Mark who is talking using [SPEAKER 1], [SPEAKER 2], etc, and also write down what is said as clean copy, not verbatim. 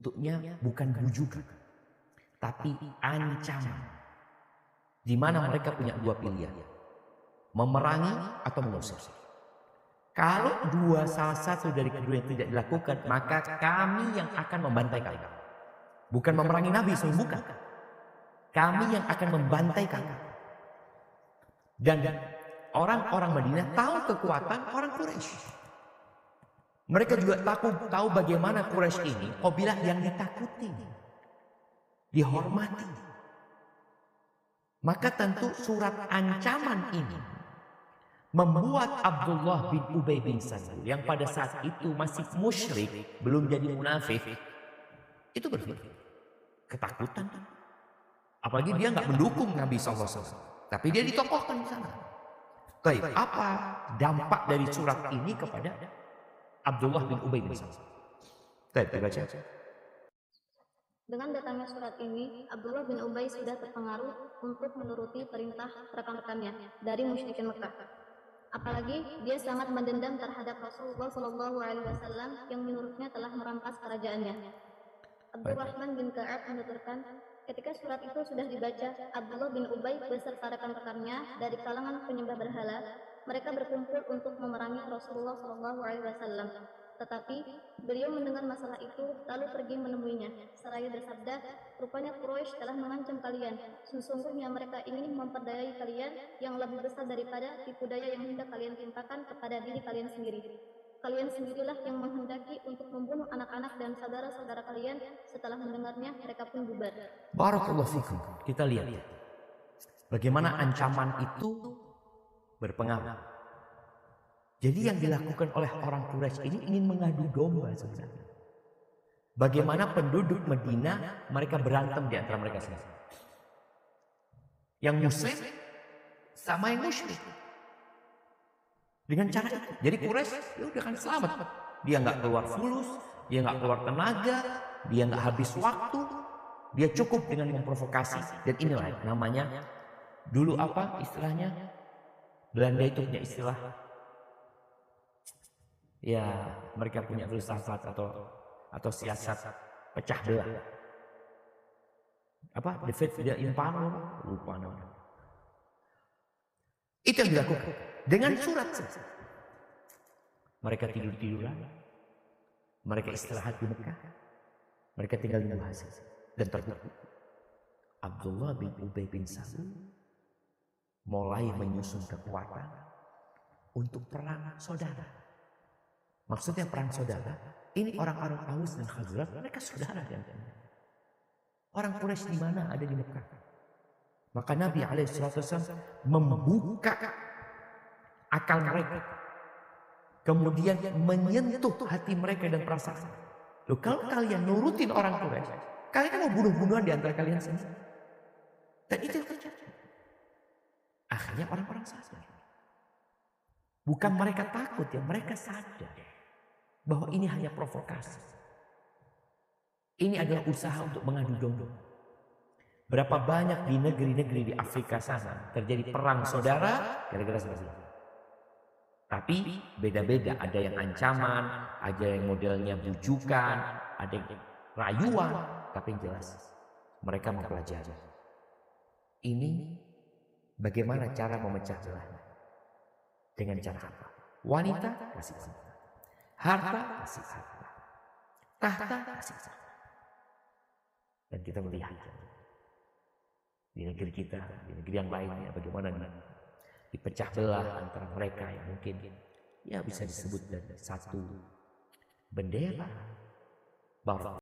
[SPEAKER 1] bentuknya bukan bujukan, tapi ancaman. Di mana mereka punya dua pilihan, memerangi atau mengusir. Kalau salah satu dari kedua yang tidak dilakukan, maka kami yang akan membantai kalian. Bukan memerangi Nabi, bukan. Kami yang akan membantai kalian. Dan orang-orang Madinah tahu kekuatan orang Quraisy. Mereka juga tahu bagaimana Quraisy ini kabilah yang ditakuti, dihormati. Maka tentu surat ancaman ini membuat Abdullah bin Ubay bin Salul yang pada saat itu masih musyrik, belum jadi munafik, itu berpikir ketakutan. Apalagi dia nggak mendukung Nabi SAW, tapi dia ditokohkan di sana. Baik, apa dampak dari surat ini kepada Abdullah bin Ubay bin Salul? Baik, dibaca.
[SPEAKER 2] Dengan datangnya surat ini, Abdullah bin Ubay sudah terpengaruh untuk menuruti perintah rekan-rekannya dari musyrikin Mekah. Apalagi dia sangat mendendam terhadap Rasulullah SAW yang menurutnya telah merampas kerajaannya. Abdurrahman bin Ka'ab menuturkan, ketika surat itu sudah dibaca, Abdullah bin Ubay beserta rekan-rekannya dari kalangan penyembah berhala, mereka berkumpul untuk memerangi Rasulullah SAW. Tetapi beliau mendengar masalah itu lalu pergi menemuinya seraya bersabda, rupanya Quraisy telah mengancam kalian. Sesungguhnya mereka ingin memperdayai kalian yang lebih besar daripada tipu daya yang hendak kalian timpakan kepada diri kalian sendiri. Kalian sendirilah yang menghendaki untuk membunuh anak-anak dan saudara-saudara kalian. Setelah mendengarnya mereka pun bubar.
[SPEAKER 1] Barakallahu fikum. Kita lihat bagaimana ancaman itu berpengaruh. Jadi yang dilakukan oleh orang Quraisy ini ingin mengadu domba sebenarnya. Bagaimana penduduk Madinah mereka berantem di antara mereka sendiri. Yang muslim sama yang musyrik. Dengan cara itu. Jadi Quraisy ya udah kan selamat. Dia nggak keluar fulus, dia nggak keluar tenaga, dia nggak habis waktu. Dia cukup dengan memprovokasi. Dan inilah namanya dulu apa istilahnya? Belanda itu punya istilah. Ya, mereka punya filsafat atau siasat pecah belah. Apa? Divide the impano, lupa namanya. Itu yang dilakukan dengan surat. Mereka tidur-tiduran, mereka istirahat di Mekah, mereka tinggal di hasil dan terbukti. Abdullah bin Ubay bin Salul mulai menyusun kekuatan untuk perang saudara. Maksudnya perang saudara, ini orang-orang Aus dan Khazraj, mereka saudara dan orang Quraisy di mana ada di Mekah. Maka Nabi SAW membuka akal mereka, kemudian menyentuh hati mereka dan perasaan. Loh, kalau kalian nurutin orang Quraisy, kalian mau bunuh-bunuhan di antara kalian sendiri. Dan itu yang terjadi. Akhirnya orang-orang sadar. Bukan mereka takut ya, mereka sadar bahwa ini hanya provokasi. Ini adalah usaha untuk mengadu domba. Berapa banyak di negeri-negeri di Afrika sana terjadi perang saudara gara-gara seperti itu. Tapi beda-beda, ada yang ancaman, ada yang modelnya bujukan, ada yang rayuan, tapi yang jelas mereka mempelajari. Ini bagaimana cara memecah belahnya? Dengan cara apa? Wanita kasih wanita, harta kasih harta, tahta kasih tahta. Dan kita melihat di negeri kita, di negeri yang lainnya bagaimana dipecah belah antara mereka yang mungkin ya bisa disebut dari satu bendera.